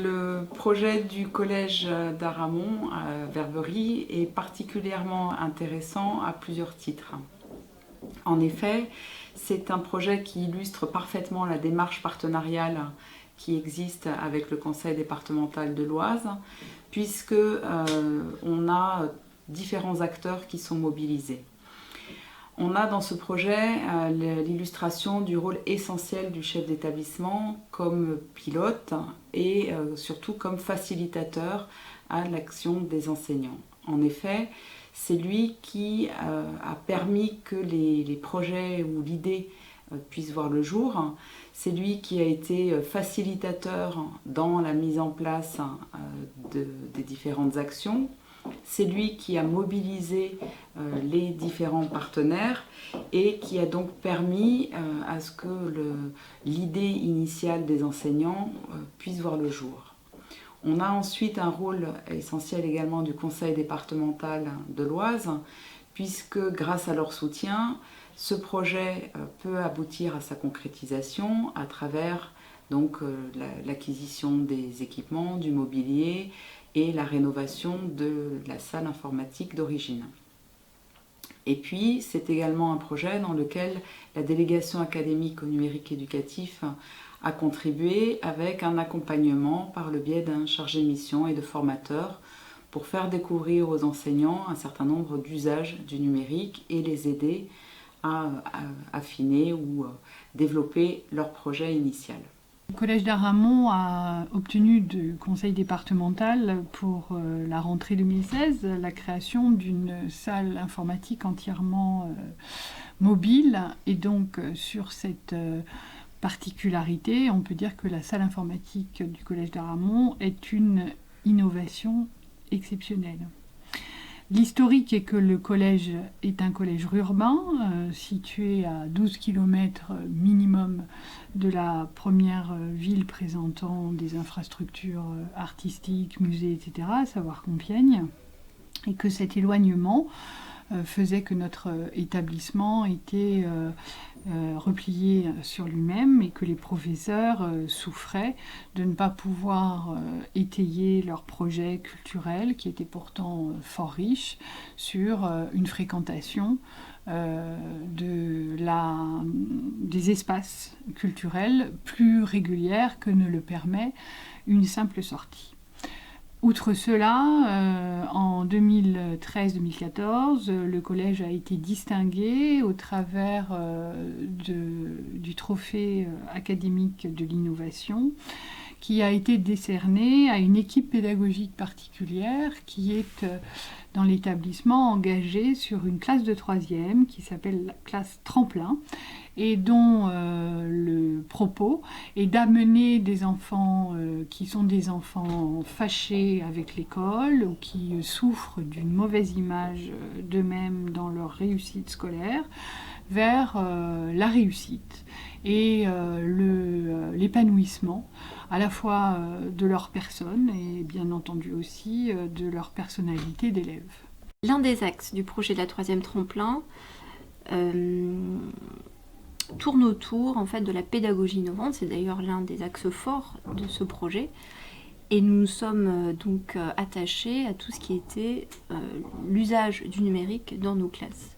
Le projet du collège d'Aramon à Verberie est particulièrement intéressant à plusieurs titres. En effet, c'est un projet qui illustre parfaitement la démarche partenariale qui existe avec le conseil départemental de l'Oise, puisque on a différents acteurs qui sont mobilisés. On a dans ce projet l'illustration du rôle essentiel du chef d'établissement comme pilote et surtout comme facilitateur à l'action des enseignants. En effet, c'est lui qui a permis que les projets ou l'idée puissent voir le jour. C'est lui qui a été facilitateur dans la mise en place des différentes actions. C'est lui qui a mobilisé les différents partenaires et qui a donc permis à ce que l'idée initiale des enseignants puisse voir le jour. On a ensuite un rôle essentiel également du conseil départemental de l'Oise, puisque grâce à leur soutien, ce projet peut aboutir à sa concrétisation à travers donc l'acquisition des équipements, du mobilier et la rénovation de la salle informatique d'origine. Et puis, c'est également un projet dans lequel la délégation académique au numérique éducatif a contribué avec un accompagnement par le biais d'un chargé de mission et de formateur pour faire découvrir aux enseignants un certain nombre d'usages du numérique et les aider à affiner ou développer leur projet initial. Le collège d'Aramon a obtenu du conseil départemental pour la rentrée 2016 la création d'une salle informatique entièrement mobile. Et donc sur cette particularité, on peut dire que la salle informatique du collège d'Aramon est une innovation exceptionnelle. L'historique est que le collège est un collège urbain, situé à 12 km minimum de la première ville présentant des infrastructures artistiques, musées, etc., à savoir Compiègne, et que cet éloignement faisait que notre établissement était replié sur lui-même et que les professeurs souffraient de ne pas pouvoir étayer leur projet culturel, qui était pourtant fort riche, sur une fréquentation des espaces culturels plus régulière que ne le permet une simple sortie. Outre cela, en 2013-2014, le collège a été distingué au travers du trophée académique de l'innovation, qui a été décerné à une équipe pédagogique particulière qui est dans l'établissement engagée sur une classe de 3e qui s'appelle la classe Tremplin et dont le propos est d'amener des enfants qui sont des enfants fâchés avec l'école ou qui souffrent d'une mauvaise image d'eux-mêmes dans leur réussite scolaire vers la réussite et l'épanouissement à la fois de leur personne et bien entendu aussi de leur personnalité d'élève. L'un des axes du projet de la 3e Tremplin tourne autour en fait, de la pédagogie innovante. C'est d'ailleurs l'un des axes forts de ce projet. Et nous nous sommes donc attachés à tout ce qui était l'usage du numérique dans nos classes.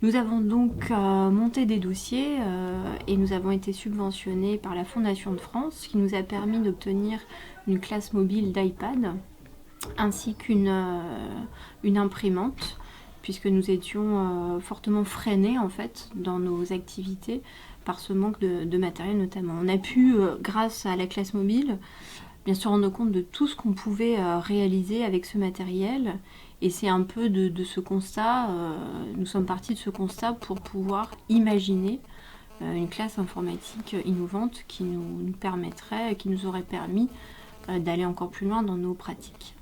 Nous avons donc monté des dossiers et nous avons été subventionnés par la Fondation de France, qui nous a permis d'obtenir une classe mobile d'iPad ainsi qu'une imprimante, puisque nous étions fortement freinés en fait dans nos activités par ce manque de matériel notamment. On a pu, grâce à la classe mobile, bien sûr rendre compte de tout ce qu'on pouvait réaliser avec ce matériel. Et c'est un peu de ce constat, nous sommes partis de ce constat pour pouvoir imaginer une classe informatique innovante qui nous permettrait, qui nous aurait permis d'aller encore plus loin dans nos pratiques.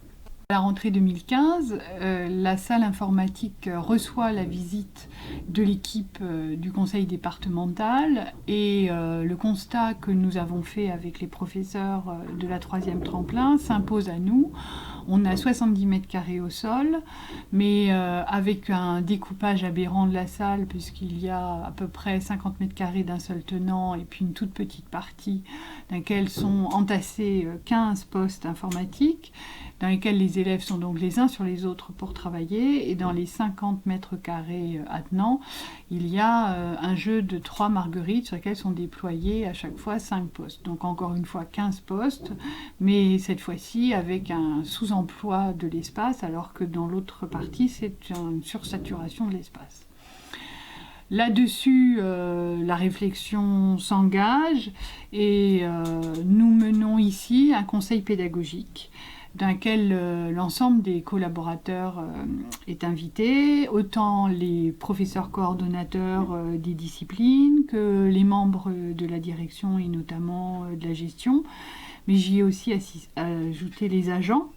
À la rentrée 2015, la salle informatique reçoit la visite de l'équipe du conseil départemental et le constat que nous avons fait avec les professeurs de la 3e Tremplin s'impose à nous On a 70 mètres carrés au sol, mais avec un découpage aberrant de la salle, puisqu'il y a à peu près 50 mètres carrés d'un seul tenant et puis une toute petite partie dans laquelle sont entassés 15 postes informatiques, dans lesquels les élèves sont donc les uns sur les autres pour travailler, et dans les 50 mètres carrés attenants, il y a un jeu de 3 marguerites sur lesquelles sont déployés à chaque fois 5 postes. Donc encore une fois 15 postes, mais cette fois-ci avec un sous-emploi de l'espace, alors que dans l'autre partie, c'est une sursaturation de l'espace. Là-dessus, la réflexion s'engage et nous menons ici un conseil pédagogique dans lequel l'ensemble des collaborateurs est invité, autant les professeurs coordonnateurs des disciplines que les membres de la direction et notamment de la gestion. Mais j'y ai aussi ajouté les agents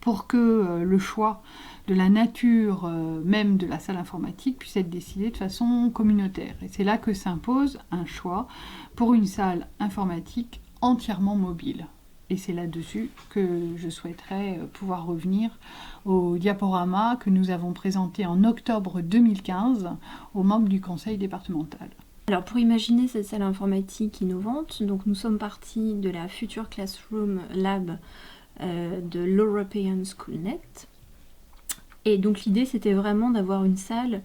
pour que le choix de la nature même de la salle informatique puisse être décidé de façon communautaire. Et c'est là que s'impose un choix pour une salle informatique entièrement mobile. Et c'est là-dessus que je souhaiterais pouvoir revenir au diaporama que nous avons présenté en octobre 2015 aux membres du conseil départemental. Alors pour imaginer cette salle informatique innovante, donc nous sommes partis de la Future Classroom Lab de l'European SchoolNet. Et donc l'idée c'était vraiment d'avoir une salle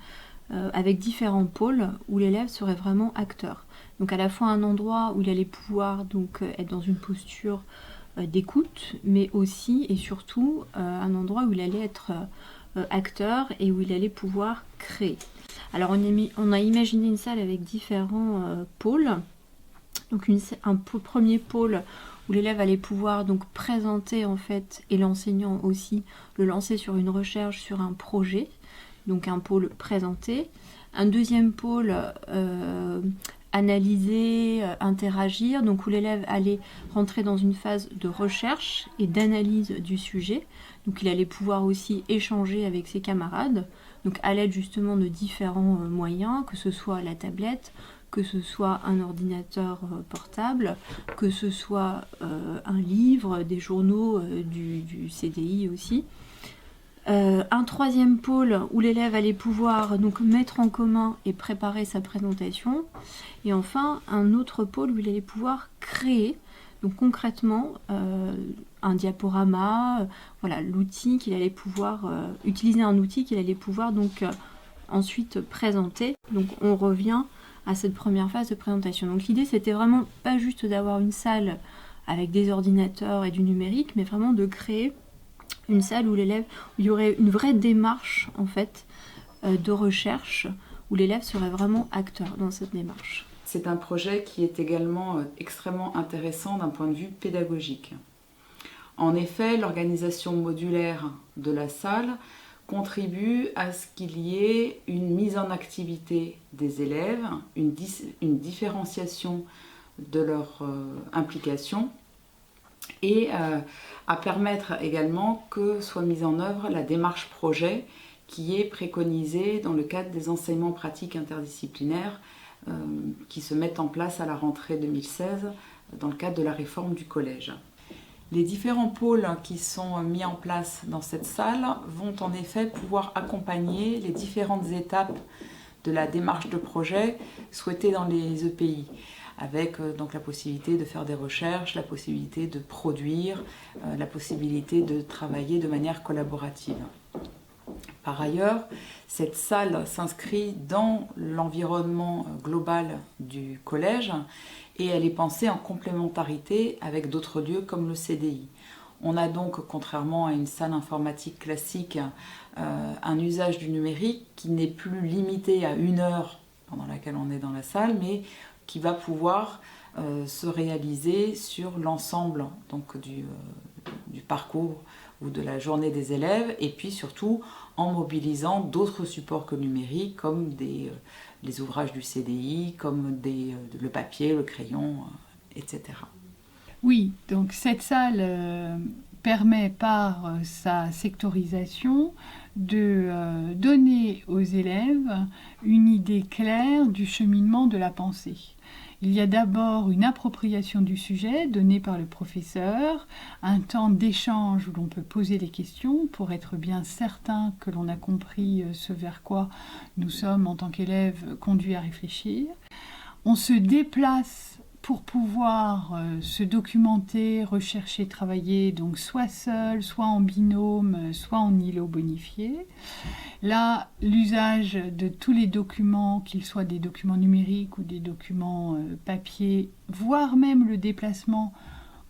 avec différents pôles où l'élève serait vraiment acteur. Donc à la fois un endroit où il allait pouvoir donc être dans une posture d'écoute, mais aussi et surtout un endroit où il allait être acteur et où il allait pouvoir créer. Alors on a imaginé une salle avec différents pôles. Donc un premier pôle où l'élève allait pouvoir donc présenter en fait, et l'enseignant aussi, le lancer sur une recherche, sur un projet, donc un pôle présenté. Un deuxième pôle analyser, interagir, donc où l'élève allait rentrer dans une phase de recherche et d'analyse du sujet. Donc il allait pouvoir aussi échanger avec ses camarades, donc à l'aide justement de différents moyens, que ce soit la tablette, que ce soit un ordinateur portable, que ce soit un livre, des journaux du CDI aussi. Un troisième pôle où l'élève allait pouvoir donc mettre en commun et préparer sa présentation. Et enfin, un autre pôle où il allait pouvoir créer, donc concrètement, un diaporama, voilà, l'outil qu'il allait pouvoir utiliser, un outil qu'il allait pouvoir donc ensuite présenter. Donc on revient à cette première phase de présentation. Donc l'idée c'était vraiment pas juste d'avoir une salle avec des ordinateurs et du numérique, mais vraiment de créer une salle où l'élève, où il y aurait une vraie démarche en fait de recherche, où l'élève serait vraiment acteur dans cette démarche. C'est un projet qui est également extrêmement intéressant d'un point de vue pédagogique. En effet, l'organisation modulaire de la salle contribue à ce qu'il y ait une mise en activité des élèves, une différenciation de leur implication et à permettre également que soit mise en œuvre la démarche projet qui est préconisée dans le cadre des enseignements pratiques interdisciplinaires qui se mettent en place à la rentrée 2016 dans le cadre de la réforme du collège. Les différents pôles qui sont mis en place dans cette salle vont en effet pouvoir accompagner les différentes étapes de la démarche de projet souhaitée dans les EPI, avec donc la possibilité de faire des recherches, la possibilité de produire, la possibilité de travailler de manière collaborative. Par ailleurs, cette salle s'inscrit dans l'environnement global du collège et elle est pensée en complémentarité avec d'autres lieux comme le CDI. On a donc, contrairement à une salle informatique classique, un usage du numérique qui n'est plus limité à une heure pendant laquelle on est dans la salle, mais qui va pouvoir se réaliser sur l'ensemble donc, du parcours ou de la journée des élèves, et puis surtout en mobilisant d'autres supports que le numérique, comme les ouvrages du CDI, comme le papier, le crayon, etc. Oui, donc cette salle permet par sa sectorisation de donner aux élèves une idée claire du cheminement de la pensée. Il y a d'abord une appropriation du sujet donnée par le professeur, un temps d'échange où l'on peut poser les questions pour être bien certain que l'on a compris ce vers quoi nous sommes en tant qu'élèves conduits à réfléchir. On se déplace pour pouvoir se documenter, rechercher, travailler, donc soit seul, soit en binôme, soit en îlot bonifié. Là, l'usage de tous les documents, qu'ils soient des documents numériques ou des documents papier, voire même le déplacement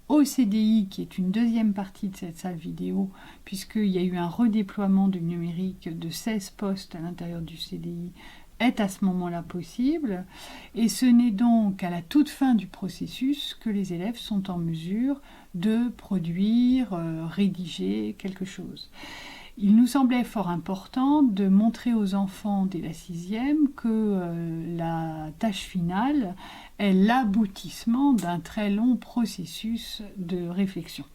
au CDI, qui est une deuxième partie de cette salle vidéo, puisqu'il y a eu un redéploiement du numérique de 16 postes à l'intérieur du CDI, est à ce moment-là possible, et ce n'est donc à la toute fin du processus que les élèves sont en mesure de produire, rédiger quelque chose. Il nous semblait fort important de montrer aux enfants dès la 6e que la tâche finale est l'aboutissement d'un très long processus de réflexion.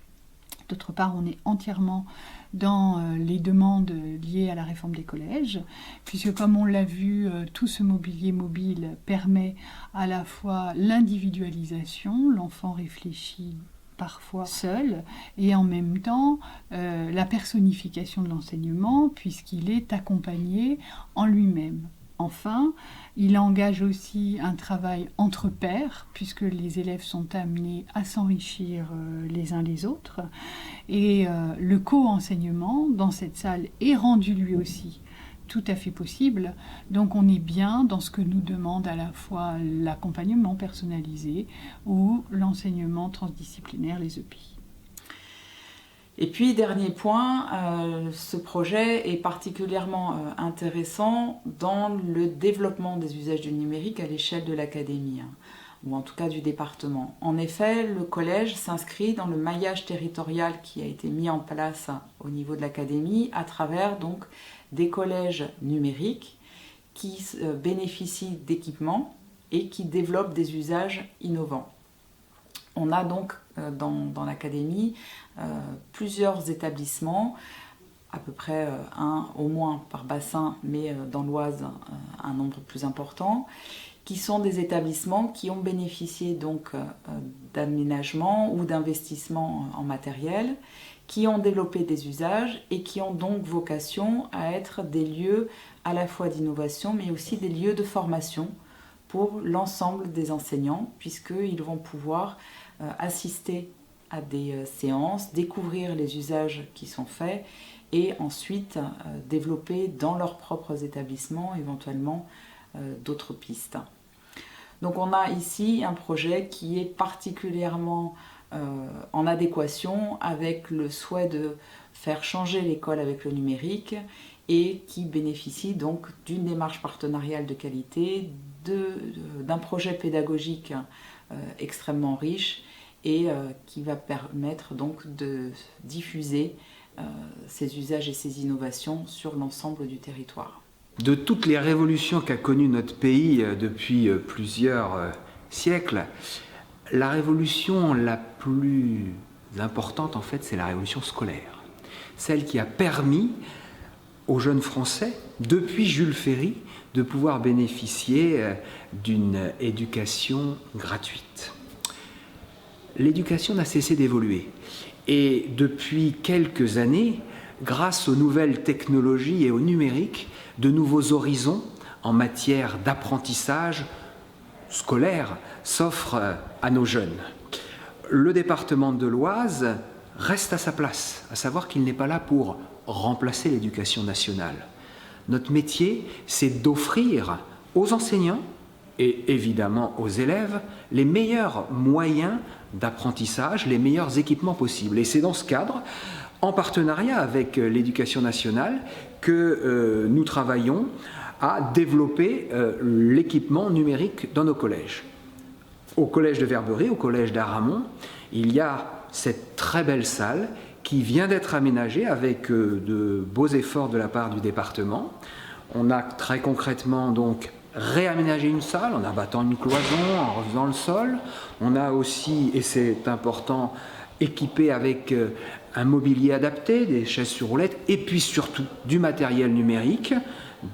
D'autre part, on est entièrement dans les demandes liées à la réforme des collèges, puisque comme on l'a vu, tout ce mobilier mobile permet à la fois l'individualisation, l'enfant réfléchit parfois seul, et en même temps la personnification de l'enseignement, puisqu'il est accompagné en lui-même. Enfin, il engage aussi un travail entre pairs, puisque les élèves sont amenés à s'enrichir les uns les autres. Et le co-enseignement dans cette salle est rendu lui aussi tout à fait possible. Donc on est bien dans ce que nous demande à la fois l'accompagnement personnalisé ou l'enseignement transdisciplinaire, les EPI. Et puis, dernier point, ce projet est particulièrement intéressant dans le développement des usages du numérique à l'échelle de l'académie, ou en tout cas du département. En effet, le collège s'inscrit dans le maillage territorial qui a été mis en place au niveau de l'académie à travers donc des collèges numériques qui bénéficient d'équipements et qui développent des usages innovants. On a donc dans l'académie plusieurs établissements, à peu près un au moins par bassin, mais dans l'Oise un nombre plus important, qui sont des établissements qui ont bénéficié donc d'aménagements ou d'investissements en matériel, qui ont développé des usages et qui ont donc vocation à être des lieux à la fois d'innovation mais aussi des lieux de formation pour l'ensemble des enseignants, puisqu'ils vont pouvoir assister à des séances, découvrir les usages qui sont faits et ensuite développer dans leurs propres établissements éventuellement d'autres pistes. Donc on a ici un projet qui est particulièrement en adéquation avec le souhait de faire changer l'école avec le numérique et qui bénéficie donc d'une démarche partenariale de qualité, d'un projet pédagogique extrêmement riche et qui va permettre donc de diffuser ces usages et ces innovations sur l'ensemble du territoire. De toutes les révolutions qu'a connues notre pays depuis plusieurs siècles, la révolution la plus importante en fait c'est la révolution scolaire. Celle qui a permis aux jeunes Français, depuis Jules Ferry, de pouvoir bénéficier d'une éducation gratuite. L'éducation n'a cessé d'évoluer et depuis quelques années, grâce aux nouvelles technologies et au numérique, de nouveaux horizons en matière d'apprentissage scolaire s'offrent à nos jeunes. Le département de l'Oise reste à sa place, à savoir qu'il n'est pas là pour remplacer l'éducation nationale. Notre métier, c'est d'offrir aux enseignants et évidemment aux élèves les meilleurs moyens d'apprentissage, les meilleurs équipements possibles. Et c'est dans ce cadre, en partenariat avec l'éducation nationale, que nous travaillons à développer l'équipement numérique dans nos collèges. Au collège de Verberie, au collège d'Aramon, il y a cette très belle salle qui vient d'être aménagée avec de beaux efforts de la part du département. On a très concrètement donc réaménagé une salle en abattant une cloison, en refaisant le sol. On a aussi, et c'est important, équipé avec un mobilier adapté, des chaises sur roulettes, et puis surtout du matériel numérique,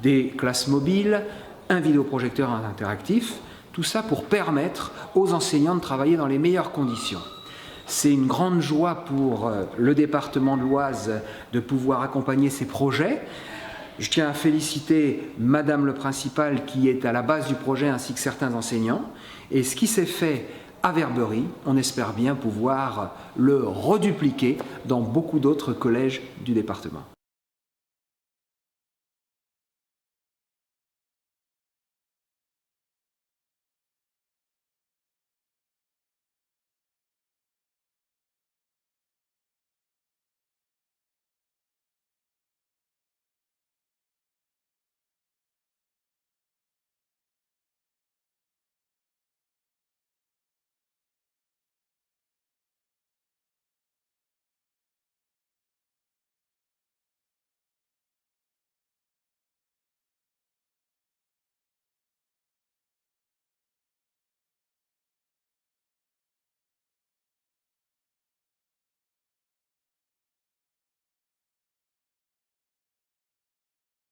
des classes mobiles, un vidéoprojecteur interactif, Tout ça pour permettre aux enseignants de travailler dans les meilleures conditions. C'est une grande joie pour le département de l'Oise de pouvoir accompagner ces projets. Je tiens à féliciter Madame le principal qui est à la base du projet ainsi que certains enseignants. Et ce qui s'est fait à Verberie, on espère bien pouvoir le redupliquer dans beaucoup d'autres collèges du département.